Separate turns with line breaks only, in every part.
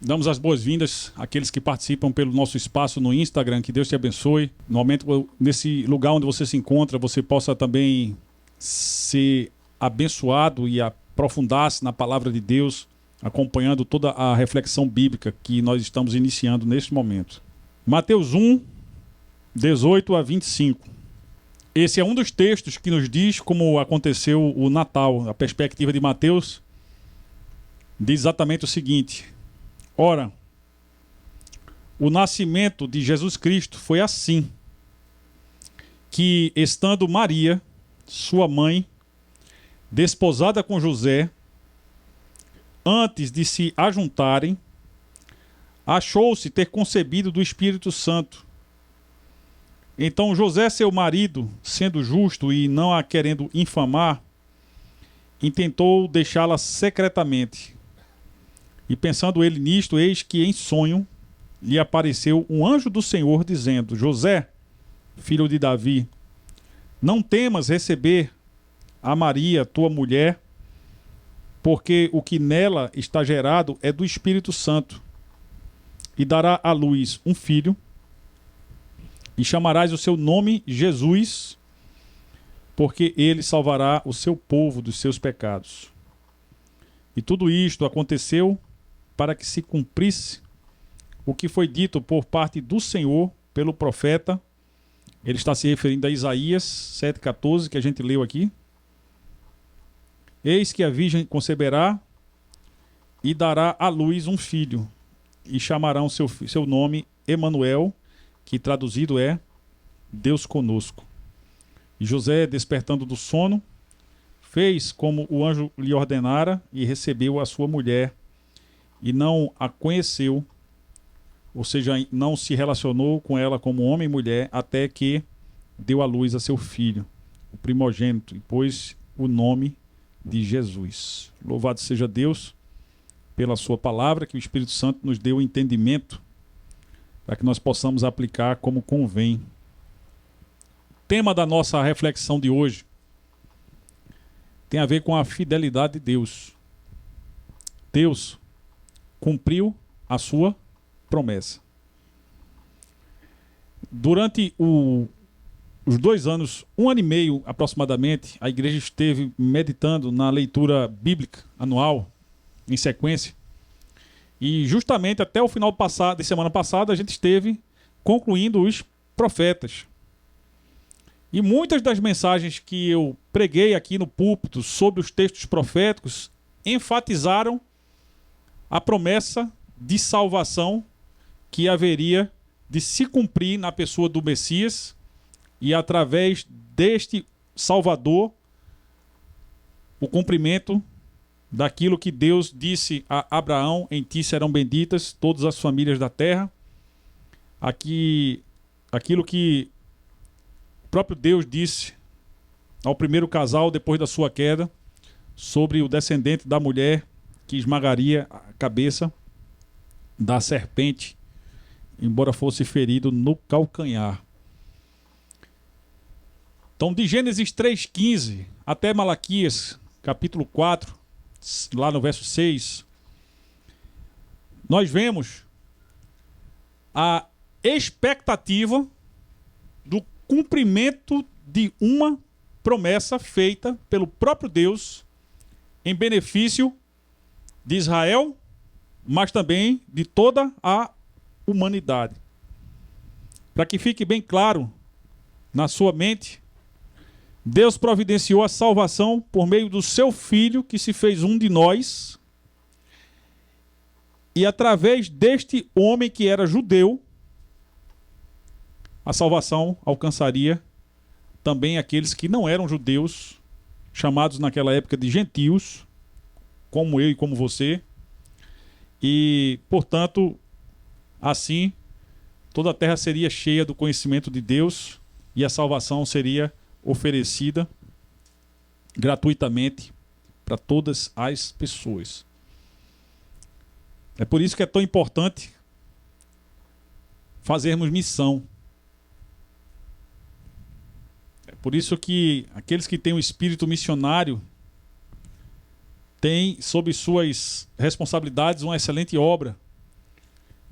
Damos as boas-vindas àqueles que participam pelo nosso espaço no Instagram. Que Deus te abençoe. No momento, nesse lugar onde você se encontra, você possa também ser abençoado e aprofundar-se na palavra de Deus, acompanhando toda a reflexão bíblica que nós estamos iniciando neste momento. Mateus 1, 18 a 25. Esse é um dos textos que nos diz como aconteceu o Natal. A perspectiva de Mateus diz exatamente o seguinte: ora, o nascimento de Jesus Cristo foi assim, que estando Maria, sua mãe, desposada com José, antes de se ajuntarem, achou-se ter concebido do Espírito Santo. Então José, seu marido, sendo justo e não a querendo infamar, intentou deixá-la secretamente. E pensando ele nisto, eis que em sonho lhe apareceu um anjo do Senhor, dizendo: José, filho de Davi, não temas receber a Maria, tua mulher, porque o que nela está gerado é do Espírito Santo. E dará à luz um filho, e chamarás o seu nome Jesus, porque ele salvará o seu povo dos seus pecados. E tudo isto aconteceu para que se cumprisse o que foi dito por parte do Senhor pelo profeta. Ele está se referindo a Isaías 7,14, que a gente leu aqui. Eis que a virgem conceberá e dará à luz um filho, e chamarão seu nome Emanuel, que traduzido é Deus conosco. E José, despertando do sono, fez como o anjo lhe ordenara e recebeu a sua mulher, e não a conheceu, ou seja, não se relacionou com ela como homem e mulher, até que deu à luz a seu filho, o primogênito, e pôs o nome de Jesus. Louvado seja Deus pela sua palavra, que o Espírito Santo nos deu entendimento para que nós possamos aplicar como convém. Tema da nossa reflexão de hoje tem a ver com a fidelidade de Deus. Deus cumpriu a sua promessa. Durante os 2 anos, 1 ano e meio aproximadamente, a igreja esteve meditando na leitura bíblica anual, em sequência. E justamente até o final de semana passada, a gente esteve concluindo os profetas. E muitas das mensagens que eu preguei aqui no púlpito sobre os textos proféticos enfatizaram a promessa de salvação que haveria de se cumprir na pessoa do Messias, e através deste Salvador, o cumprimento daquilo que Deus disse a Abraão: em ti serão benditas todas as famílias da terra. Aquilo que o próprio Deus disse ao primeiro casal depois da sua queda, sobre o descendente da mulher que esmagaria a cabeça da serpente, embora fosse ferido no calcanhar. Então, de Gênesis 3,15 até Malaquias, capítulo 4, lá no verso 6, nós vemos a expectativa do cumprimento de uma promessa feita pelo próprio Deus em benefício de Israel, mas também de toda a humanidade. Para que fique bem claro na sua mente, Deus providenciou a salvação por meio do seu Filho, que se fez um de nós, e através deste homem que era judeu, a salvação alcançaria também aqueles que não eram judeus, chamados naquela época de gentios, como eu e como você. E, portanto, assim, toda a terra seria cheia do conhecimento de Deus, e a salvação seria oferecida gratuitamente para todas as pessoas. É por isso que é tão importante fazermos missão. É por isso que aqueles que têm o espírito missionário têm sob suas responsabilidades uma excelente obra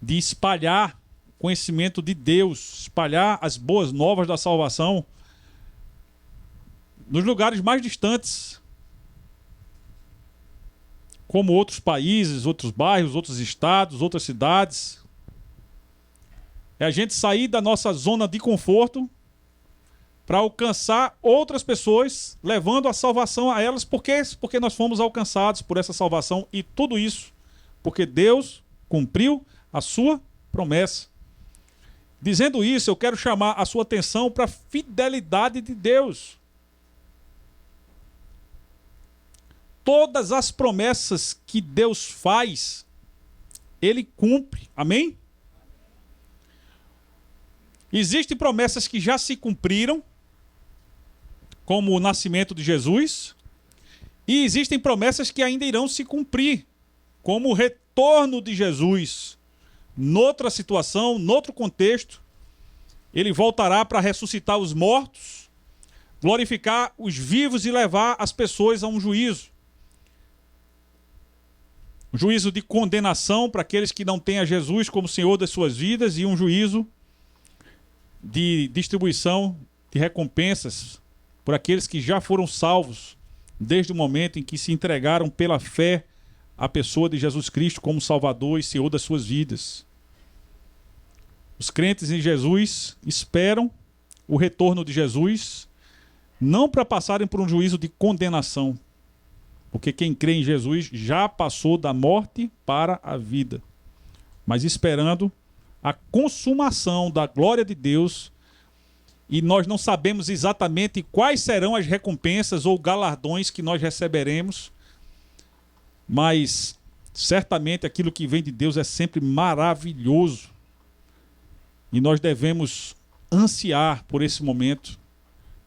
de espalhar conhecimento de Deus, espalhar as boas novas da salvação nos lugares mais distantes, como outros países, outros bairros, outros estados, outras cidades. É a gente sair da nossa zona de conforto para alcançar outras pessoas, levando a salvação a elas, porque nós fomos alcançados por essa salvação, e tudo isso porque Deus cumpriu a sua promessa. Dizendo isso, eu quero chamar a sua atenção para a fidelidade de Deus. Todas as promessas que Deus faz, Ele cumpre. Amém? Existem promessas que já se cumpriram, como o nascimento de Jesus, e existem promessas que ainda irão se cumprir, como o retorno de Jesus. Noutra situação, noutro contexto, Ele voltará para ressuscitar os mortos, glorificar os vivos e levar as pessoas a um juízo. Um juízo de condenação para aqueles que não têm a Jesus como Senhor das suas vidas, e um juízo de distribuição de recompensas por aqueles que já foram salvos desde o momento em que se entregaram pela fé à pessoa de Jesus Cristo como Salvador e Senhor das suas vidas. Os crentes em Jesus esperam o retorno de Jesus, não para passarem por um juízo de condenação, porque quem crê em Jesus já passou da morte para a vida, mas esperando a consumação da glória de Deus, e nós não sabemos exatamente quais serão as recompensas ou galardões que nós receberemos, mas certamente aquilo que vem de Deus é sempre maravilhoso, e nós devemos ansiar por esse momento,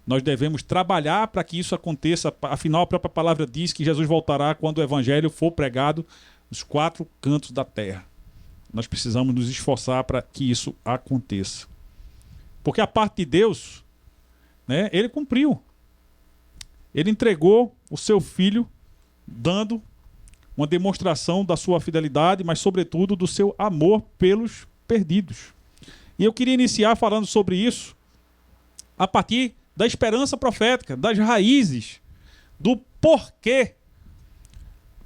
nós devemos trabalhar para que isso aconteça. Afinal, a própria palavra diz que Jesus voltará quando o evangelho for pregado nos 4 cantos da terra. Nós precisamos nos esforçar para que isso aconteça. Porque a parte de Deus, né, Ele cumpriu. Ele entregou o seu Filho, dando uma demonstração da sua fidelidade, mas sobretudo do seu amor pelos perdidos. E eu queria iniciar falando sobre isso a partir da esperança profética, das raízes, do porquê.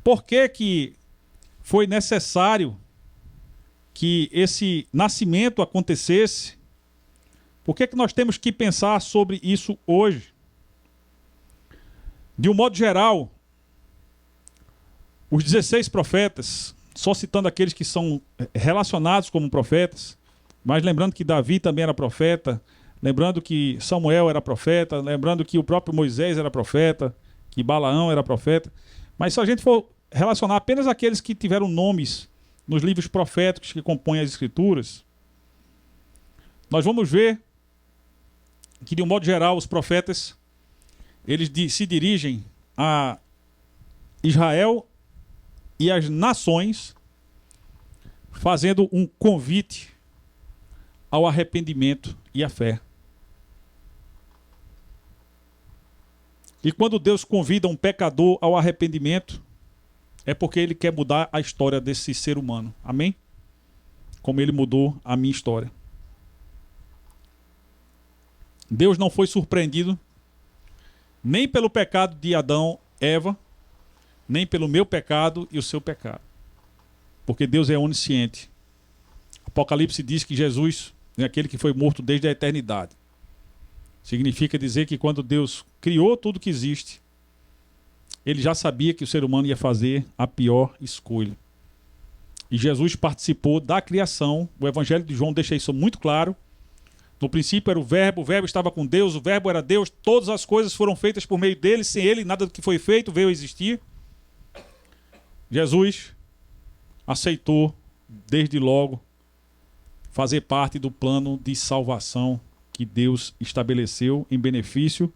Porquê que foi necessário que esse nascimento acontecesse? Por que nós temos que pensar sobre isso hoje? De um modo geral, os 16 profetas, só citando aqueles que são relacionados como profetas, mas lembrando que Davi também era profeta, lembrando que Samuel era profeta, lembrando que o próprio Moisés era profeta, que Balaão era profeta. Mas se a gente for relacionar apenas aqueles que tiveram nomes nos livros proféticos que compõem as Escrituras, nós vamos ver que, de um modo geral, os profetas eles se dirigem a Israel e às nações, fazendo um convite ao arrependimento e à fé. E quando Deus convida um pecador ao arrependimento, é porque Ele quer mudar a história desse ser humano. Amém? Como Ele mudou a minha história. Deus não foi surpreendido nem pelo pecado de Adão, Eva, nem pelo meu pecado e o seu pecado. Porque Deus é onisciente. Apocalipse diz que Jesus é aquele que foi morto desde a eternidade. Significa dizer que quando Deus criou tudo que existe, Ele já sabia que o ser humano ia fazer a pior escolha. E Jesus participou da criação. O Evangelho de João deixa isso muito claro. No princípio era o Verbo estava com Deus, o Verbo era Deus, todas as coisas foram feitas por meio dele, sem ele nada do que foi feito veio a existir. Jesus aceitou, desde logo, fazer parte do plano de salvação que Deus estabeleceu em benefício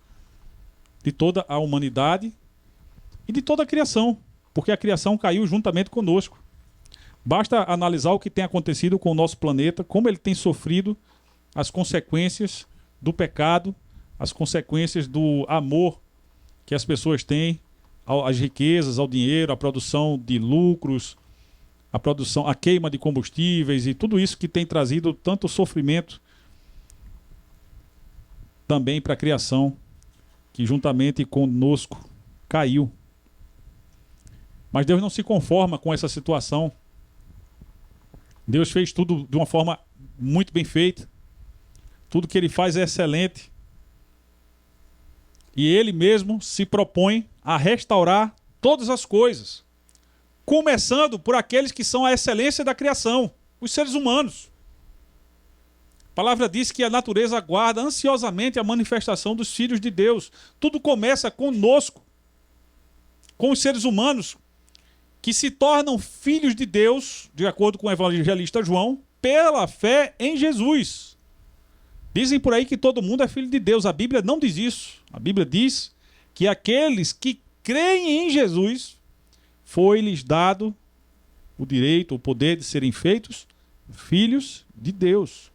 de toda a humanidade e de toda a criação, porque a criação caiu juntamente conosco. Basta analisar o que tem acontecido com o nosso planeta, como ele tem sofrido as consequências do pecado, as consequências do amor que as pessoas têm às riquezas, ao dinheiro, à produção de lucros, a produção, a queima de combustíveis e tudo isso que tem trazido tanto sofrimento também para a criação, que juntamente conosco caiu. Mas Deus não se conforma com essa situação. Deus fez tudo de uma forma muito bem feita. Tudo que ele faz é excelente. E ele mesmo se propõe a restaurar todas as coisas, começando por aqueles que são a excelência da criação, os seres humanos. A palavra diz que a natureza aguarda ansiosamente a manifestação dos filhos de Deus. Tudo começa conosco, com os seres humanos, que se tornam filhos de Deus, de acordo com o evangelista João, pela fé em Jesus. Dizem por aí que todo mundo é filho de Deus. A Bíblia não diz isso. A Bíblia diz que aqueles que creem em Jesus, foi-lhes dado o direito, o poder de serem feitos filhos de Deus.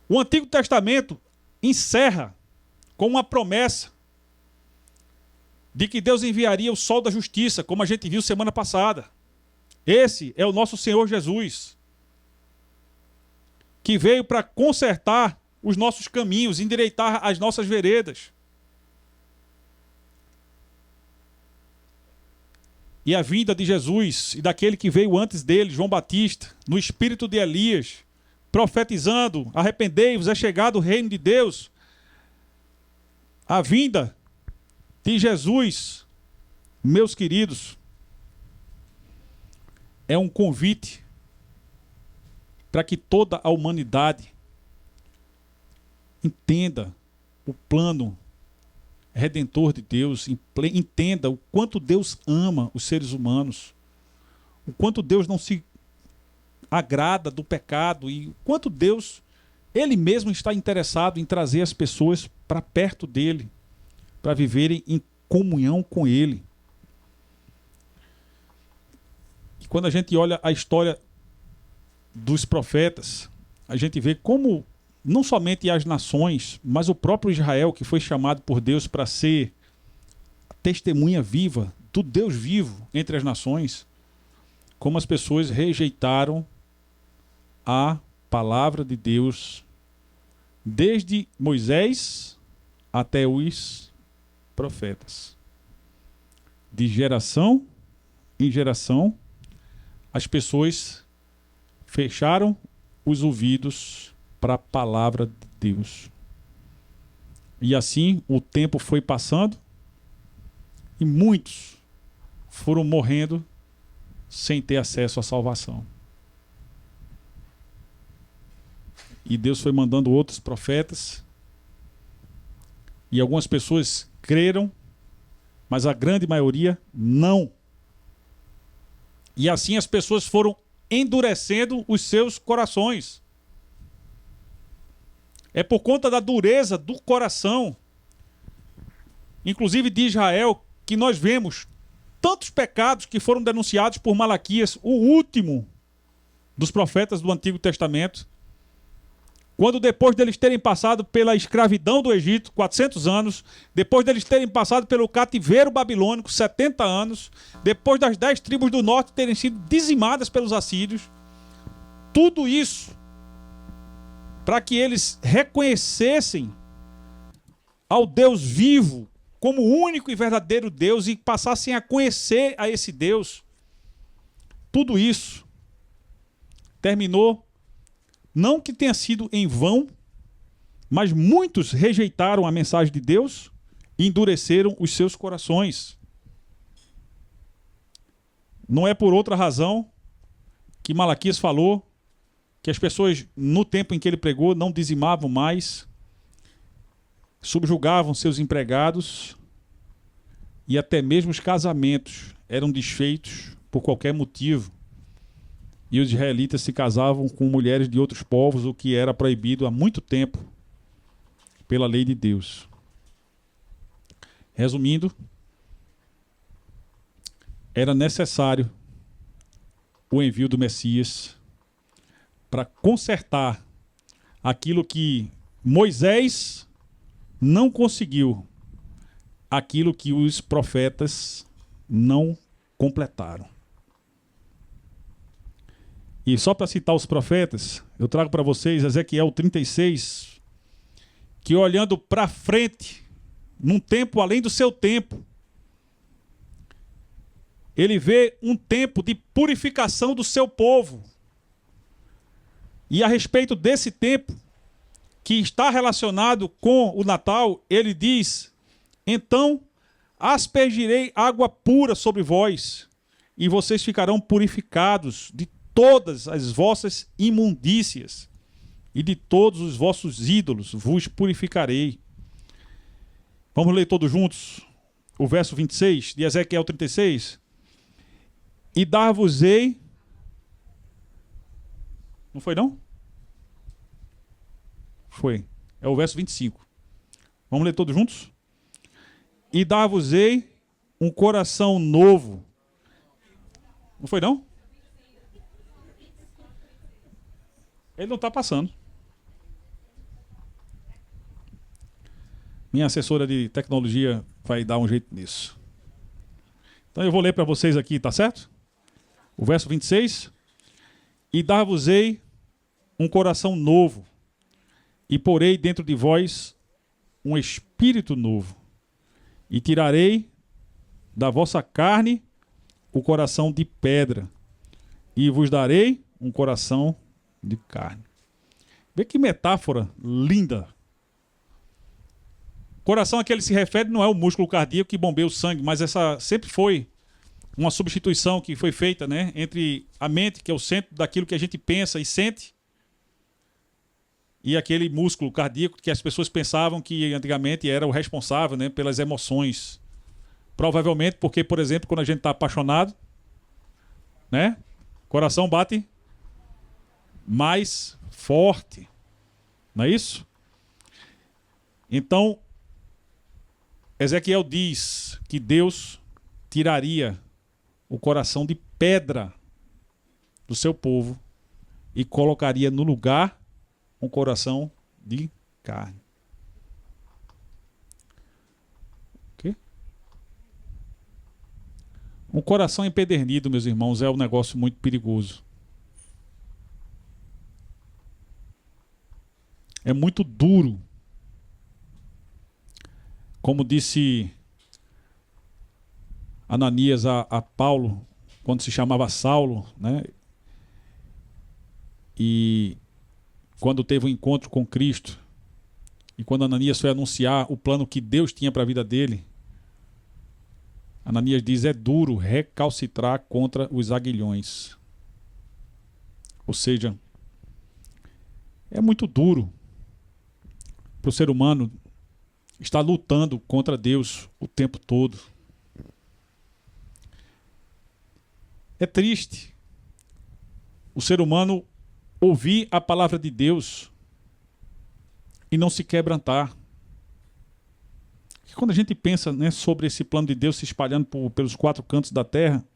O Antigo Testamento encerra com uma promessa de que Deus enviaria o sol da justiça, como a gente viu semana passada. Esse é o nosso Senhor Jesus, que veio para consertar os nossos caminhos, endireitar as nossas veredas. E a vinda de Jesus e daquele que veio antes dele, João Batista, no espírito de Elias, profetizando: arrependei-vos, é chegado o reino de Deus. A vinda de Jesus, meus queridos, é um convite para que toda a humanidade entenda o plano redentor de Deus, entenda o quanto Deus ama os seres humanos, o quanto Deus não se agrada do pecado e o quanto Deus, Ele mesmo está interessado em trazer as pessoas para perto dEle, para viverem em comunhão com Ele. E quando a gente olha a história dos profetas, a gente vê como não somente as nações, mas o próprio Israel, que foi chamado por Deus para ser testemunha viva do Deus vivo entre as nações, como as pessoas rejeitaram a palavra de Deus, desde Moisés até os profetas. De geração em geração, as pessoas fecharam os ouvidos para a palavra de Deus. E assim o tempo foi passando e muitos foram morrendo sem ter acesso à salvação. E Deus foi mandando outros profetas e algumas pessoas creram, mas a grande maioria não. E assim as pessoas foram endurecendo os seus corações. É por conta da dureza do coração, inclusive de Israel, que nós vemos tantos pecados que foram denunciados por Malaquias, o último dos profetas do Antigo Testamento, quando depois deles terem passado pela escravidão do Egito, 400 anos, depois deles terem passado pelo cativeiro babilônico, 70 anos, depois das 10 tribos do norte terem sido dizimadas pelos assírios, tudo isso para que eles reconhecessem ao Deus vivo como o único e verdadeiro Deus e passassem a conhecer a esse Deus. Tudo isso terminou, não que tenha sido em vão, mas muitos rejeitaram a mensagem de Deus e endureceram os seus corações. Não é por outra razão que Malaquias falou que as pessoas, no tempo em que ele pregou, não dizimavam mais, subjugavam seus empregados e até mesmo os casamentos eram desfeitos por qualquer motivo. E os israelitas se casavam com mulheres de outros povos, o que era proibido há muito tempo pela lei de Deus. Resumindo, era necessário o envio do Messias para consertar aquilo que Moisés não conseguiu, aquilo que os profetas não completaram. E só para citar os profetas, eu trago para vocês Ezequiel 36, que olhando para frente, num tempo além do seu tempo, ele vê um tempo de purificação do seu povo. E a respeito desse tempo, que está relacionado com o Natal, ele diz: então aspergirei água pura sobre vós, e vocês ficarão purificados de todas as vossas imundícias, e de todos os vossos ídolos vos purificarei. Vamos ler todos juntos o verso 26 de Ezequiel 36. E dar-vos-ei... Não foi, não? Foi. É o verso 25. Vamos ler todos juntos? E dar-vos-ei um coração novo. Não foi, não? Ele não está passando. Minha assessora de tecnologia vai dar um jeito nisso. Então eu vou ler para vocês aqui, tá certo? O verso 26. E dar-vos-ei um coração novo, e porei dentro de vós um espírito novo, e tirarei da vossa carne o coração de pedra, e vos darei um coração de carne. Vê que metáfora linda. Coração a que ele se refere não é o músculo cardíaco que bombeia o sangue, mas essa sempre foi uma substituição que foi feita, né, entre a mente, que é o centro daquilo que a gente pensa e sente, e aquele músculo cardíaco que as pessoas pensavam que antigamente era o responsável, né, pelas emoções. Provavelmente porque, por exemplo, quando a gente está apaixonado, né, o coração bate mais forte. Não é isso? Então, Ezequiel diz que Deus tiraria o coração de pedra do seu povo e colocaria no lugar um coração de carne. Okay? Um coração empedernido, meus irmãos, é um negócio muito perigoso. É muito duro. Como disse Ananias a Paulo, quando se chamava Saulo, né? E quando teve um encontro com Cristo, e quando Ananias foi anunciar o plano que Deus tinha para a vida dele, Ananias diz: é duro recalcitrar contra os aguilhões. Ou seja, é muito duro para o ser humano estar lutando contra Deus o tempo todo. É triste o ser humano ouvir a palavra de Deus e não se quebrantar. E quando a gente pensa, né, sobre esse plano de Deus se espalhando pelos quatro cantos da terra,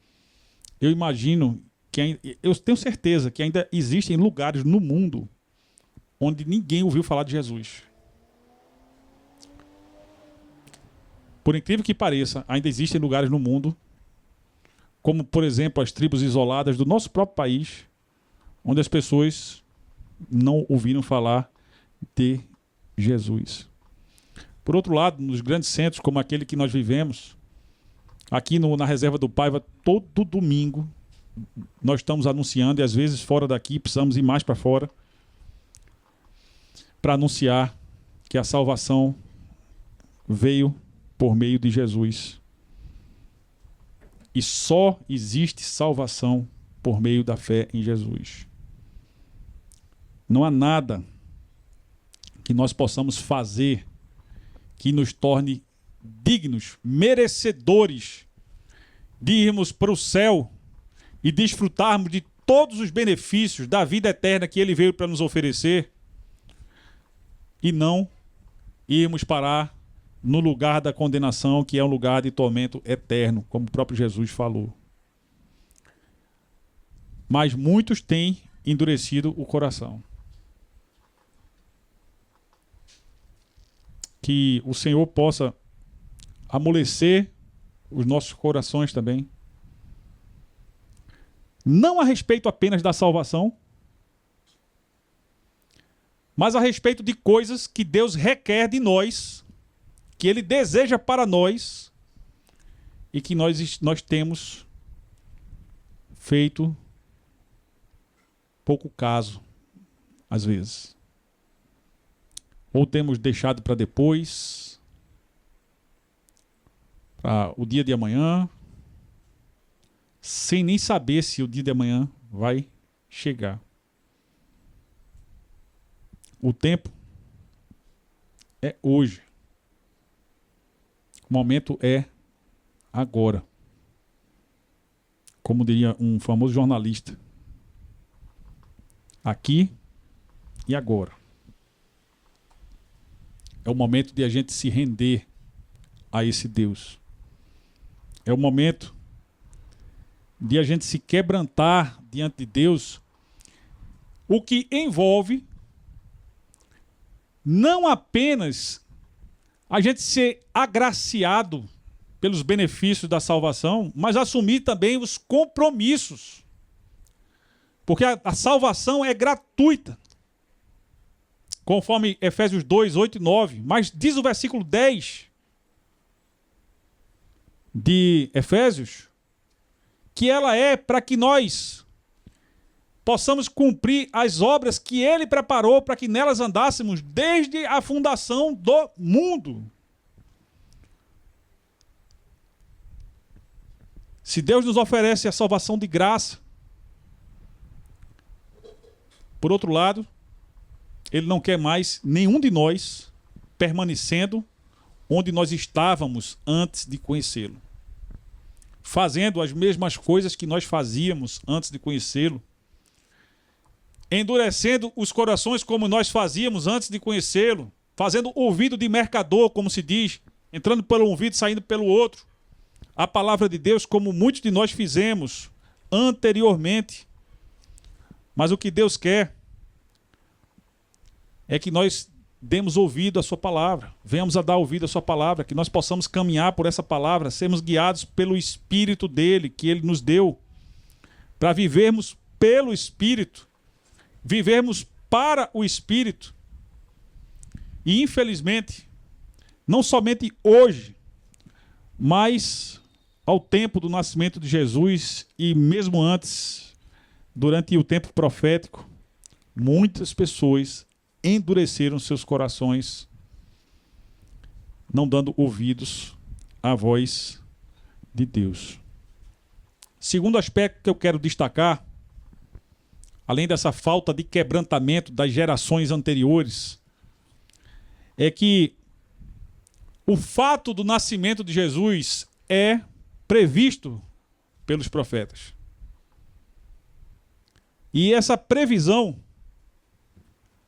eu imagino que eu tenho certeza que ainda existem lugares no mundo onde ninguém ouviu falar de Jesus. Por incrível que pareça, ainda existem lugares no mundo, como, por exemplo, as tribos isoladas do nosso próprio país, onde as pessoas não ouviram falar de Jesus. Por outro lado, nos grandes centros, como aquele que nós vivemos, aqui na Reserva do Paiva, todo domingo, nós estamos anunciando, e às vezes fora daqui, precisamos ir mais para fora, para anunciar que a salvação veio por meio de Jesus. E só existe salvação por meio da fé em Jesus. Não há nada que nós possamos fazer que nos torne dignos, merecedores de irmos para o céu e desfrutarmos de todos os benefícios da vida eterna que Ele veio para nos oferecer, e não irmos parar no lugar da condenação, que é um lugar de tormento eterno, como o próprio Jesus falou. Mas muitos têm endurecido o coração. Que o Senhor possa amolecer os nossos corações também. Não a respeito apenas da salvação, mas a respeito de coisas que Deus requer de nós, que Ele deseja para nós e que nós temos feito pouco caso, às vezes. Ou temos deixado para depois, para o dia de amanhã, sem nem saber se o dia de amanhã vai chegar. O tempo é hoje. O momento é agora. Como diria um famoso jornalista. Aqui e agora. É o momento de a gente se render a esse Deus. É o momento de a gente se quebrantar diante de Deus, o que envolve não apenas a gente ser agraciado pelos benefícios da salvação, mas assumir também os compromissos. Porque a salvação é gratuita, conforme Efésios 2, 8 e 9. Mas diz o versículo 10 de Efésios, que ela é para que nós possamos cumprir as obras que Ele preparou para que nelas andássemos desde a fundação do mundo. Se Deus nos oferece a salvação de graça, por outro lado, Ele não quer mais nenhum de nós permanecendo onde nós estávamos antes de conhecê-lo, fazendo as mesmas coisas que nós fazíamos antes de conhecê-lo, endurecendo os corações como nós fazíamos antes de conhecê-lo, fazendo ouvido de mercador, como se diz, entrando pelo um ouvido e saindo pelo outro, a palavra de Deus como muitos de nós fizemos anteriormente. Mas o que Deus quer é que nós demos ouvido à sua palavra, venhamos a dar ouvido à sua palavra, que nós possamos caminhar por essa palavra, sermos guiados pelo Espírito dele, que ele nos deu, para vivermos pelo Espírito, vivermos para o Espírito. E infelizmente, não somente hoje, mas ao tempo do nascimento de Jesus e mesmo antes, durante o tempo profético, muitas pessoas endureceram seus corações, não dando ouvidos à voz de Deus. Segundo aspecto que eu quero destacar, além dessa falta de quebrantamento das gerações anteriores, é que o fato do nascimento de Jesus é previsto pelos profetas. E essa previsão,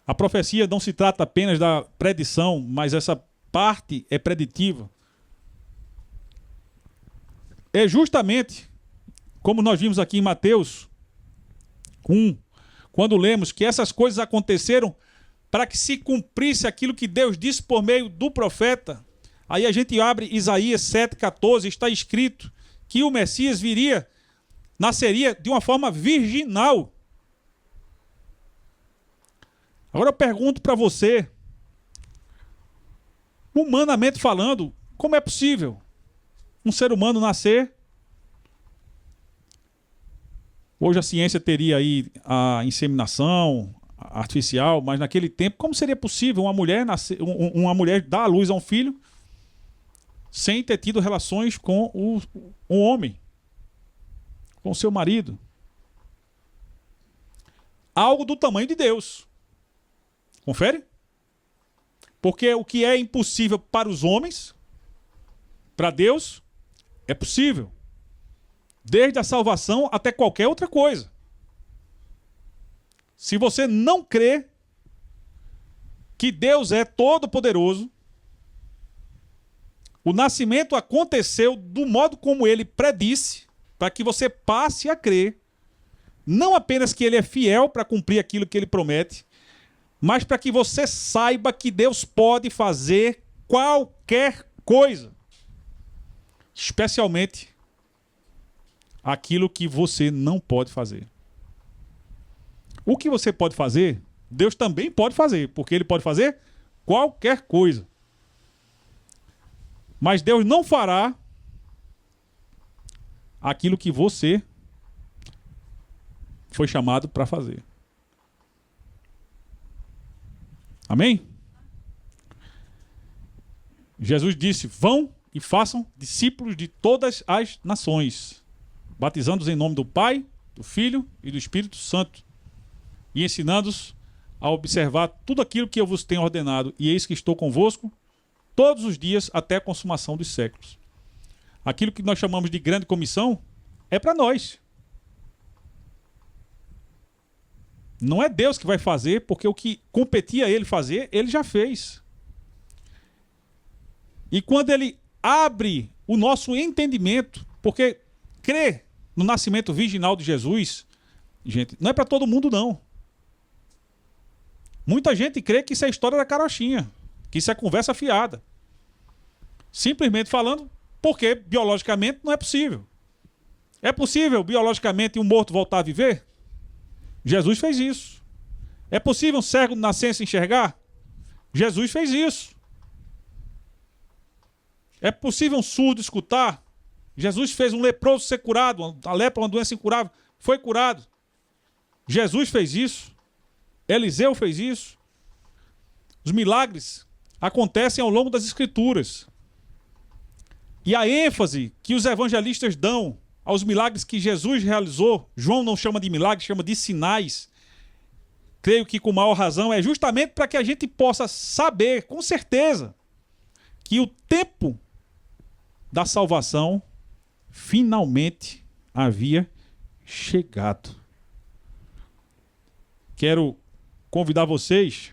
a profecia não se trata apenas da predição, mas essa parte é preditiva. É justamente como nós vimos aqui em Mateus 1, quando lemos que essas coisas aconteceram para que se cumprisse aquilo que Deus disse por meio do profeta. Aí a gente abre Isaías 7,14, está escrito que o Messias nasceria de uma forma virginal. Agora eu pergunto para você, humanamente falando, como é possível um ser humano nascer? Hoje a ciência teria aí a inseminação artificial, mas naquele tempo, como seria possível uma mulher dar à luz a um filho sem ter tido relações com um homem, com o seu marido? Algo do tamanho de Deus. Confere? Porque o que é impossível para os homens, para Deus, é possível. Desde a salvação até qualquer outra coisa. Se você não crê que Deus é todo-poderoso, o nascimento aconteceu do modo como ele predisse, para que você passe a crer, não apenas que ele é fiel para cumprir aquilo que ele promete, mas para que você saiba que Deus pode fazer qualquer coisa, especialmente aquilo que você não pode fazer. O que você pode fazer, Deus também pode fazer, porque Ele pode fazer qualquer coisa. Mas Deus não fará aquilo que você foi chamado para fazer. Amém? Jesus disse: vão e façam discípulos de todas as nações, batizando-os em nome do Pai, do Filho e do Espírito Santo, e ensinando-os a observar tudo aquilo que eu vos tenho ordenado, e eis que estou convosco todos os dias até a consumação dos séculos. Aquilo que nós chamamos de grande comissão é para nós. Não é Deus que vai fazer, porque o que competia a Ele fazer, Ele já fez. E quando Ele abre o nosso entendimento, porque crer no nascimento virginal de Jesus, gente, não é para todo mundo não. Muita gente crê que isso é história da carochinha, que isso é conversa fiada. Simplesmente falando, porque biologicamente não é possível. É possível biologicamente um morto voltar a viver? Jesus fez isso. É possível um cego de nascença enxergar? Jesus fez isso. É possível um surdo escutar? Jesus fez um leproso ser curado, a lepra, uma doença incurável, foi curado. Jesus fez isso. Eliseu fez isso. Os milagres acontecem ao longo das Escrituras. E a ênfase que os evangelistas dão aos milagres que Jesus realizou, João não chama de milagres, chama de sinais. Creio que com maior razão é justamente para que a gente possa saber com certeza que o tempo da salvação finalmente havia chegado. Quero convidar vocês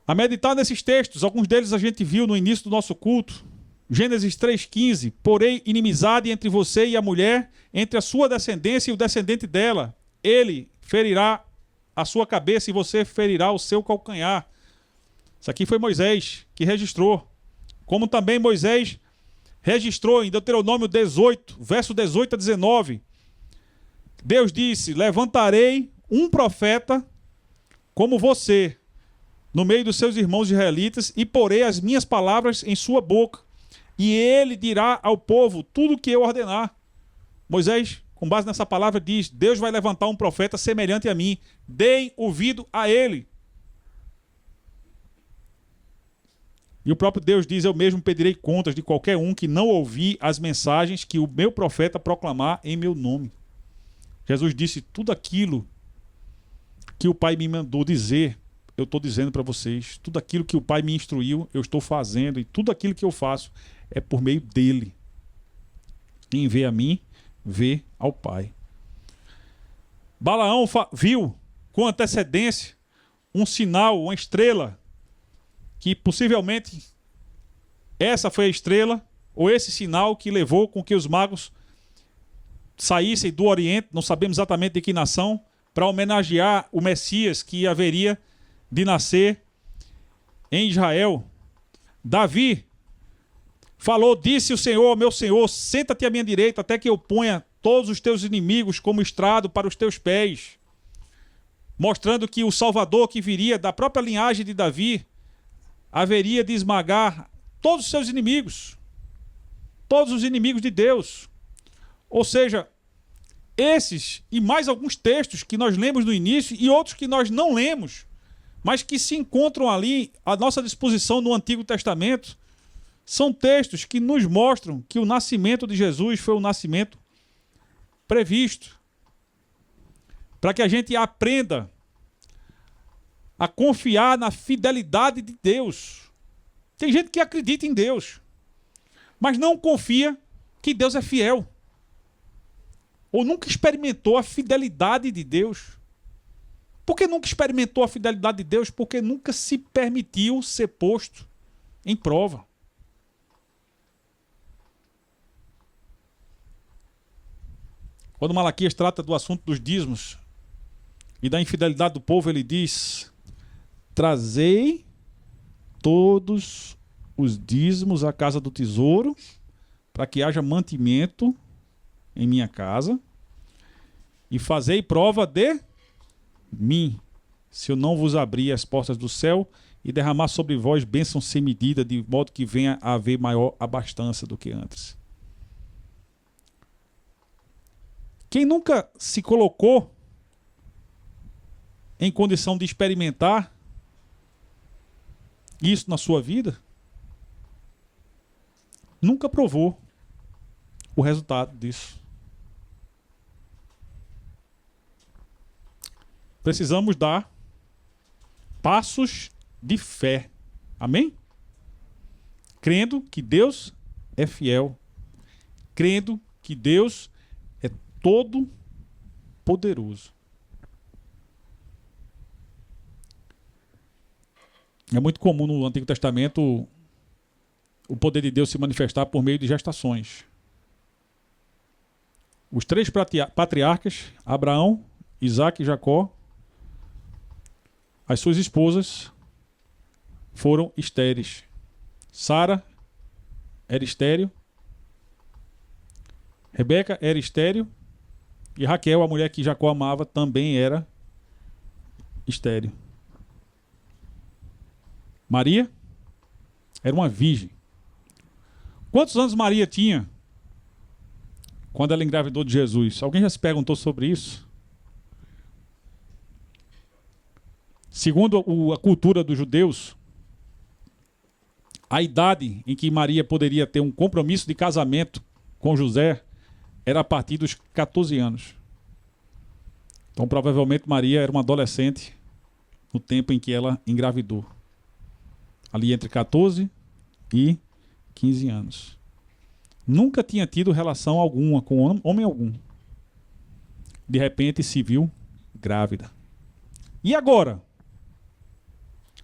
a meditar nesses textos. Alguns deles a gente viu no início do nosso culto. Gênesis 3,15. Porém, inimizade entre você e a mulher, entre a sua descendência e o descendente dela. Ele ferirá a sua cabeça e você ferirá o seu calcanhar. Isso aqui foi Moisés que registrou. Como também Moisés registrou em Deuteronômio 18, verso 18 a 19. Deus disse: levantarei um profeta como você no meio dos seus irmãos israelitas e porei as minhas palavras em sua boca. E ele dirá ao povo tudo o que eu ordenar. Moisés, com base nessa palavra, diz: Deus vai levantar um profeta semelhante a mim. Deem ouvido a ele. E o próprio Deus diz: eu mesmo pedirei contas de qualquer um que não ouvir as mensagens que o meu profeta proclamar em meu nome. Jesus disse: tudo aquilo que o Pai me mandou dizer, eu estou dizendo para vocês. Tudo aquilo que o Pai me instruiu, eu estou fazendo. E tudo aquilo que eu faço é por meio dele. Quem vê a mim, vê ao Pai. Balaão viu com antecedência um sinal, uma estrela, que possivelmente essa foi a estrela, ou esse sinal que levou com que os magos saíssem do Oriente, não sabemos exatamente de que nação, para homenagear o Messias que haveria de nascer em Israel. Davi falou: disse o Senhor ao meu Senhor, senta-te à minha direita até que eu ponha todos os teus inimigos como estrado para os teus pés. Mostrando que o Salvador que viria da própria linhagem de Davi haveria de esmagar todos os seus inimigos, todos os inimigos de Deus. Ou seja, esses e mais alguns textos que nós lemos no início e outros que nós não lemos, mas que se encontram ali à nossa disposição no Antigo Testamento, são textos que nos mostram que o nascimento de Jesus foi um nascimento previsto, para que a gente aprenda a confiar na fidelidade de Deus. Tem gente que acredita em Deus, mas não confia que Deus é fiel, ou nunca experimentou a fidelidade de Deus. Por que nunca experimentou a fidelidade de Deus? Porque nunca se permitiu ser posto em prova. Quando Malaquias trata do assunto dos dízimos e da infidelidade do povo, ele diz: trazei todos os dízimos à casa do tesouro, para que haja mantimento em minha casa, e fazei prova de mim, se eu não vos abrir as portas do céu e derramar sobre vós bênção sem medida, de modo que venha a haver maior abastança do que antes. Quem nunca se colocou em condição de experimentar isso na sua vida, nunca provou o resultado disso. Precisamos dar passos de fé. Amém? Crendo que Deus é fiel. Crendo que Deus é todo poderoso. É muito comum no Antigo Testamento o poder de Deus se manifestar por meio de gestações. Os 3 patriarcas, Abraão, Isaque e Jacó, as suas esposas foram estéreis. Sara era estéril, Rebeca era estéril, e Raquel, a mulher que Jacó amava, também era estéril. Maria era uma virgem. Quantos anos Maria tinha quando ela engravidou de Jesus? Alguém já se perguntou sobre isso? Segundo a cultura dos judeus, a idade em que Maria poderia ter um compromisso de casamento com José era a partir dos 14 anos. Então, provavelmente, Maria era uma adolescente no tempo em que ela engravidou. Ali entre 14 e 15 anos. Nunca tinha tido relação alguma com homem algum. De repente se viu grávida. E agora?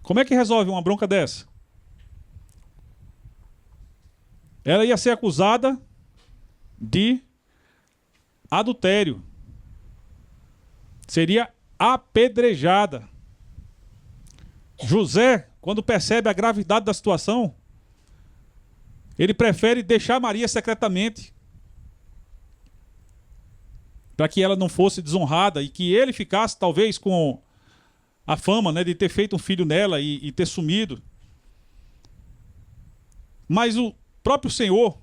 Como é que resolve uma bronca dessa? Ela ia ser acusada de adultério. Seria apedrejada. José, quando percebe a gravidade da situação, ele prefere deixar Maria secretamente, para que ela não fosse desonrada e que ele ficasse talvez com a fama, né, de ter feito um filho nela e ter sumido. Mas o próprio Senhor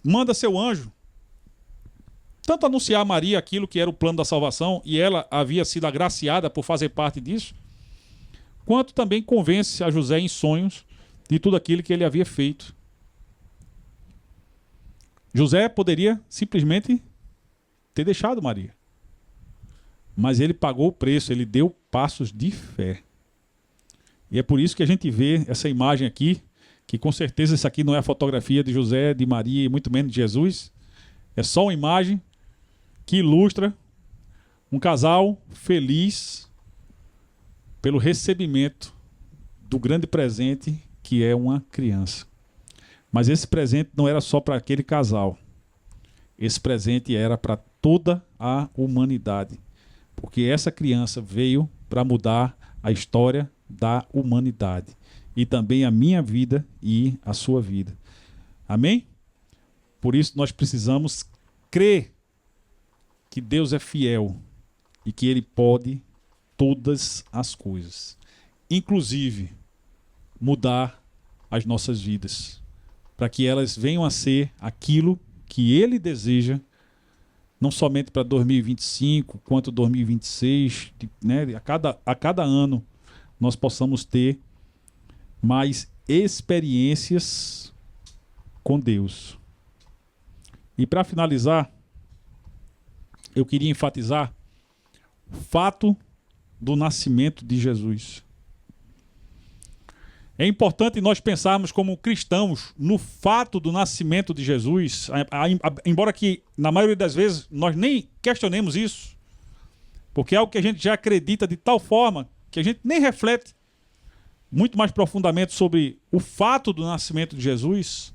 manda seu anjo tanto anunciar a Maria aquilo que era o plano da salvação, e ela havia sido agraciada por fazer parte disso, quanto também convence a José em sonhos de tudo aquilo que ele havia feito. José poderia simplesmente ter deixado Maria, mas ele pagou o preço, ele deu passos de fé. E é por isso que a gente vê essa imagem aqui, que com certeza isso aqui não é a fotografia de José, de Maria e muito menos de Jesus. É só uma imagem que ilustra um casal feliz pelo recebimento do grande presente que é uma criança. Mas esse presente não era só para aquele casal. Esse presente era para toda a humanidade. Porque essa criança veio para mudar a história da humanidade. E também a minha vida e a sua vida. Amém? Por isso nós precisamos crer que Deus é fiel e que Ele pode todas as coisas. Inclusive mudar as nossas vidas. Para que elas venham a ser aquilo que Ele deseja, não somente para 2025, quanto 2026, né? A cada ano nós possamos ter mais experiências com Deus. E para finalizar, eu queria enfatizar o fato do nascimento de Jesus. É importante nós pensarmos como cristãos no fato do nascimento de Jesus, embora que na maioria das vezes nós nem questionemos isso, porque é algo que a gente já acredita de tal forma que a gente nem reflete muito mais profundamente sobre o fato do nascimento de Jesus.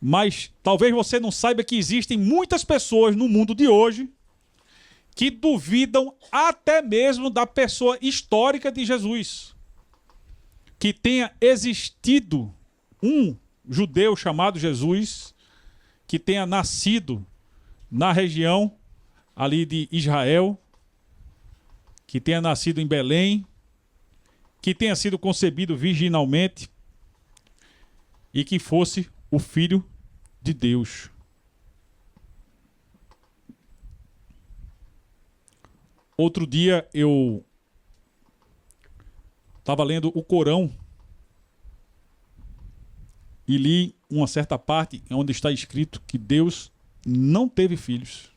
Mas talvez você não saiba que existem muitas pessoas no mundo de hoje que duvidam até mesmo da pessoa histórica de Jesus. Que tenha existido um judeu chamado Jesus, que tenha nascido na região ali de Israel, que tenha nascido em Belém, que tenha sido concebido virginalmente e que fosse o Filho de Deus. Outro dia eu estava lendo o Corão e li uma certa parte onde está escrito que Deus não teve filhos.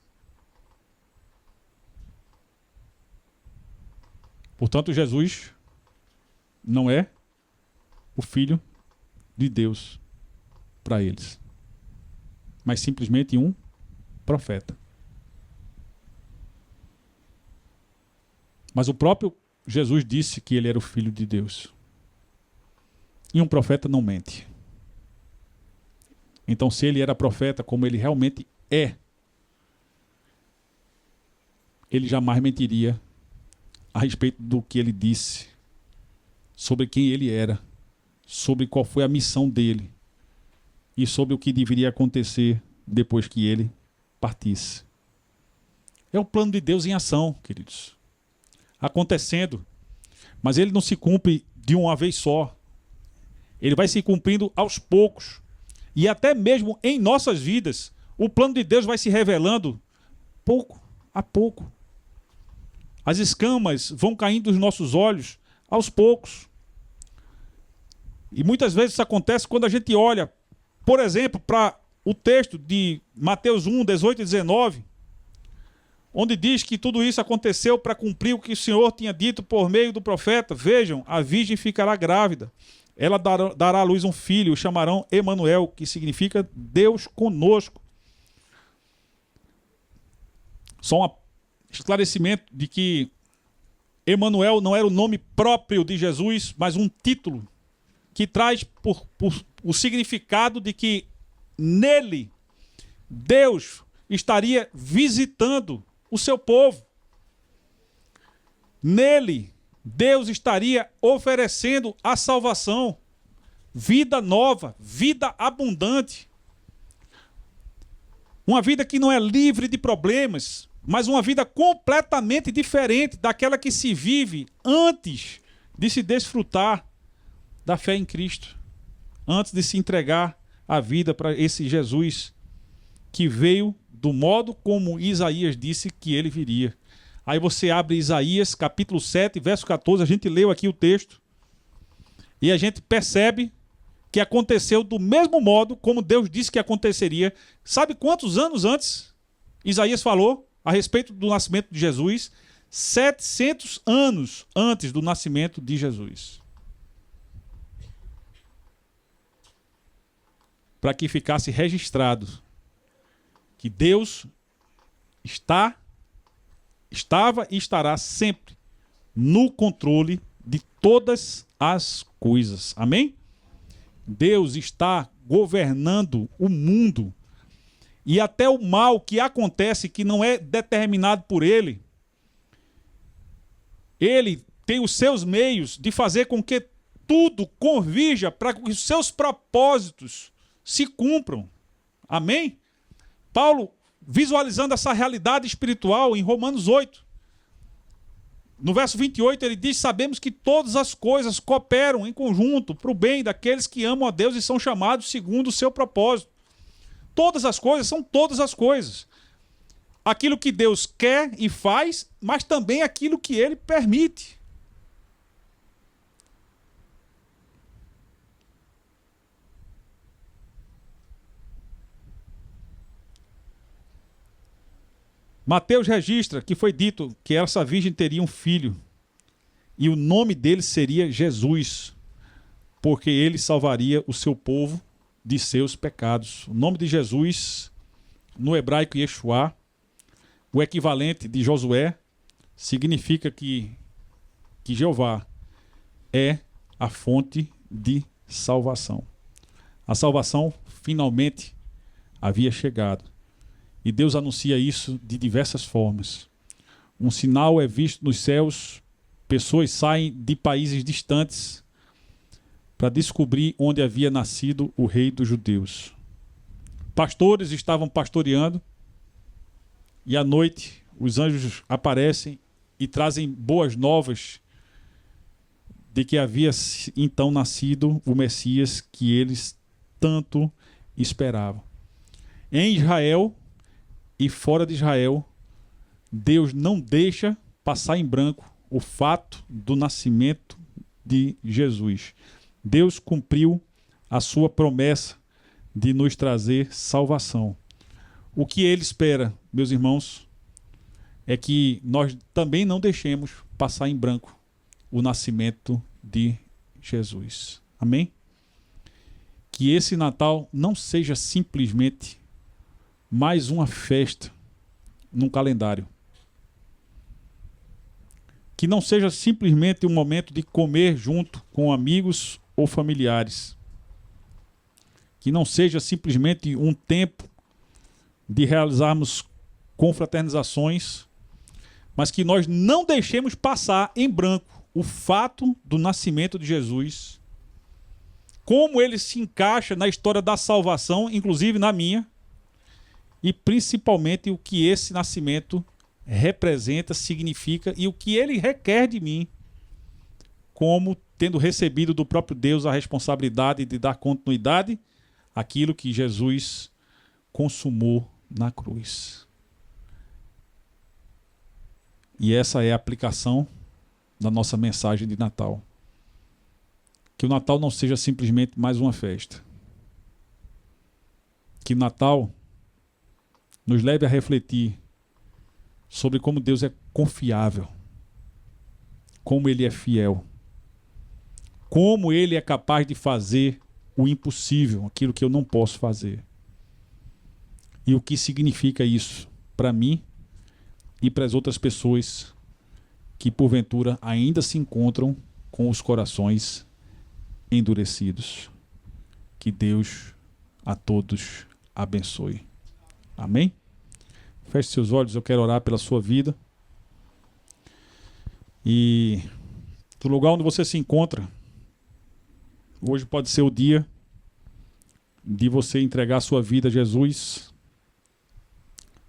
Portanto, Jesus não é o Filho de Deus para eles, mas simplesmente um profeta. Mas o próprio Jesus disse que ele era o Filho de Deus. E um profeta não mente. Então, se ele era profeta como ele realmente é, ele jamais mentiria a respeito do que ele disse, sobre quem ele era, sobre qual foi a missão dele e sobre o que deveria acontecer depois que ele partisse. É o plano de Deus em ação, queridos. Acontecendo, mas ele não se cumpre de uma vez só. Ele vai se cumprindo aos poucos. E até mesmo em nossas vidas, o plano de Deus vai se revelando pouco a pouco. As escamas vão caindo dos nossos olhos aos poucos. E muitas vezes isso acontece quando a gente olha, por exemplo, para o texto de Mateus 1, 18 e 19, onde diz que tudo isso aconteceu para cumprir o que o Senhor tinha dito por meio do profeta. Vejam, a virgem ficará grávida. Ela dará à luz um filho, o chamarão Emanuel, que significa Deus conosco. Só um esclarecimento de que Emanuel não era o nome próprio de Jesus, mas um título que traz por o significado de que nele Deus estaria visitando o seu povo. Nele Deus estaria oferecendo a salvação, vida nova, vida abundante. Uma vida que não é livre de problemas, mas uma vida completamente diferente daquela que se vive antes de se desfrutar da fé em Cristo, antes de se entregar a vida para esse Jesus que veio do modo como Isaías disse que ele viria. Aí você abre Isaías capítulo 7, verso 14, a gente leu aqui o texto, e a gente percebe que aconteceu do mesmo modo como Deus disse que aconteceria. Sabe quantos anos antes Isaías falou a respeito do nascimento de Jesus? 700 anos antes do nascimento de Jesus. Para que ficasse registrado que Deus estava e estará sempre no controle de todas as coisas. Amém? Deus está governando o mundo. E até o mal que acontece, que não é determinado por ele, ele tem os seus meios de fazer com que tudo convirja para que os seus propósitos se cumpram. Amém? Paulo, visualizando essa realidade espiritual em Romanos 8, no verso 28, ele diz: sabemos que todas as coisas cooperam em conjunto para o bem daqueles que amam a Deus e são chamados segundo o seu propósito. Todas as coisas são todas as coisas. Aquilo que Deus quer e faz, mas também aquilo que ele permite. Mateus registra que foi dito que essa virgem teria um filho e o nome dele seria Jesus, porque ele salvaria o seu povo de seus pecados. O nome de Jesus, no hebraico Yeshua, o equivalente de Josué, significa que Jeová é a fonte de salvação. A salvação finalmente havia chegado. E Deus anuncia isso de diversas formas. Um sinal é visto nos céus, pessoas saem de países distantes para descobrir onde havia nascido o rei dos judeus. Pastores estavam pastoreando e à noite os anjos aparecem e trazem boas novas de que havia então nascido o Messias que eles tanto esperavam. Em Israel e fora de Israel, Deus não deixa passar em branco o fato do nascimento de Jesus. Deus cumpriu a sua promessa de nos trazer salvação. O que ele espera, meus irmãos, é que nós também não deixemos passar em branco o nascimento de Jesus. Amém? Que esse Natal não seja simplesmente mais uma festa num calendário. Que não seja simplesmente um momento de comer junto com amigos ou familiares. Que não seja simplesmente um tempo de realizarmos confraternizações, mas que nós não deixemos passar em branco o fato do nascimento de Jesus, como ele se encaixa na história da salvação, inclusive na minha, e principalmente o que esse nascimento representa, significa e o que ele requer de mim, como tendo recebido do próprio Deus a responsabilidade de dar continuidade àquilo que Jesus consumou na cruz. E essa é a aplicação da nossa mensagem de Natal. Que o Natal não seja simplesmente mais uma festa. Que o Natal nos leve a refletir sobre como Deus é confiável, como Ele é fiel, como Ele é capaz de fazer o impossível, aquilo que eu não posso fazer. E o que significa isso para mim e para as outras pessoas que porventura ainda se encontram com os corações endurecidos. Que Deus a todos abençoe. Amém? Feche seus olhos, eu quero orar pela sua vida. E do lugar onde você se encontra, hoje pode ser o dia de você entregar a sua vida a Jesus.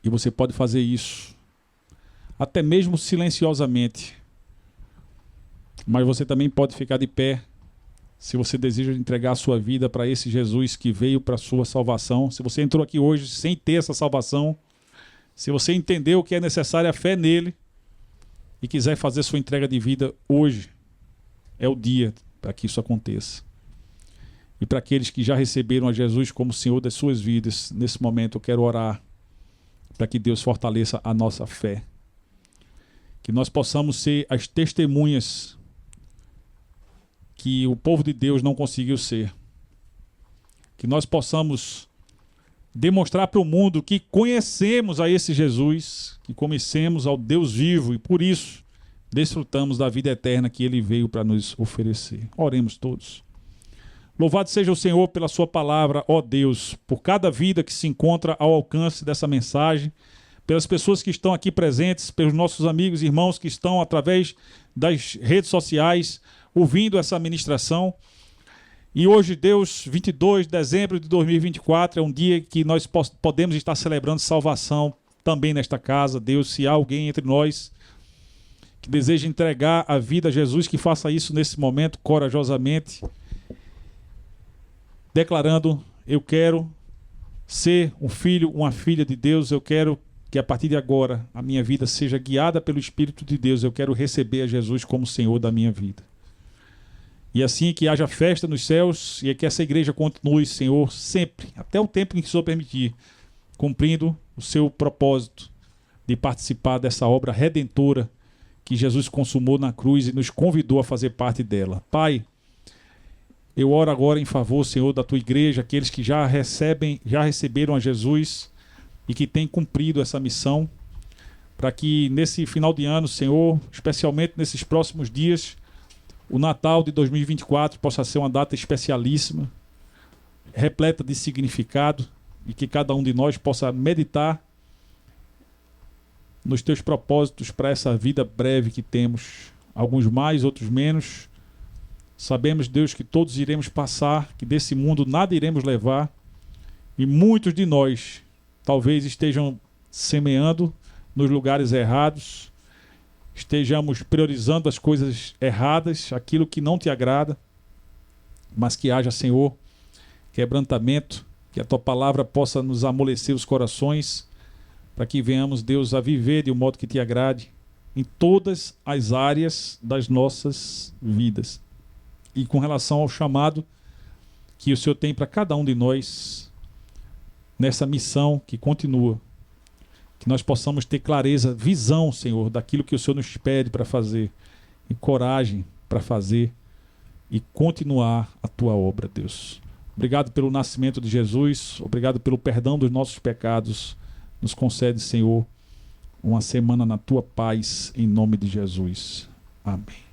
E você pode fazer isso até mesmo silenciosamente. Mas você também pode ficar de pé se você deseja entregar a sua vida para esse Jesus que veio para a sua salvação. Se você entrou aqui hoje sem ter essa salvação, se você entendeu que é necessária a fé nele e quiser fazer sua entrega de vida hoje, é o dia para que isso aconteça. E para aqueles que já receberam a Jesus como Senhor das suas vidas, nesse momento eu quero orar para que Deus fortaleça a nossa fé. Que nós possamos ser as testemunhas que o povo de Deus não conseguiu ser. Que nós possamos demonstrar para o mundo que conhecemos a esse Jesus, que conhecemos ao Deus vivo e por isso desfrutamos da vida eterna que ele veio para nos oferecer. Oremos todos. Louvado seja o Senhor pela sua palavra, ó Deus, por cada vida que se encontra ao alcance dessa mensagem, pelas pessoas que estão aqui presentes, pelos nossos amigos e irmãos que estão através das redes sociais ouvindo essa ministração. E hoje, Deus, 22 de dezembro de 2024, é um dia que nós podemos estar celebrando salvação também nesta casa. Deus, se há alguém entre nós que deseja entregar a vida a Jesus, que faça isso nesse momento corajosamente, declarando: eu quero ser um filho, uma filha de Deus, eu quero que a partir de agora a minha vida seja guiada pelo Espírito de Deus, eu quero receber a Jesus como Senhor da minha vida. E assim que haja festa nos céus e que essa igreja continue, Senhor, sempre, até o tempo em que o Senhor permitir, cumprindo o seu propósito de participar dessa obra redentora que Jesus consumou na cruz e nos convidou a fazer parte dela. Pai, eu oro agora em favor, Senhor, da tua igreja, aqueles que já receberam a Jesus e que têm cumprido essa missão, para que nesse final de ano, Senhor, especialmente nesses próximos dias, o Natal de 2024 possa ser uma data especialíssima, repleta de significado, e que cada um de nós possa meditar nos teus propósitos para essa vida breve que temos, alguns mais, outros menos, Sabemos, Deus, que todos iremos passar, que desse mundo nada iremos levar, e muitos de nós talvez estejam semeando nos lugares errados, estejamos priorizando as coisas erradas, aquilo que não te agrada, mas que haja, Senhor, quebrantamento, que a tua palavra possa nos amolecer os corações, para que venhamos, Deus, a viver de um modo que te agrade em todas as áreas das nossas vidas. E com relação ao chamado que o Senhor tem para cada um de nós, nessa missão que continua, que nós possamos ter clareza, visão, Senhor, daquilo que o Senhor nos pede para fazer, e coragem para fazer e continuar a tua obra, Deus. Obrigado pelo nascimento de Jesus, obrigado pelo perdão dos nossos pecados. Nos concede, Senhor, uma semana na tua paz, em nome de Jesus. Amém.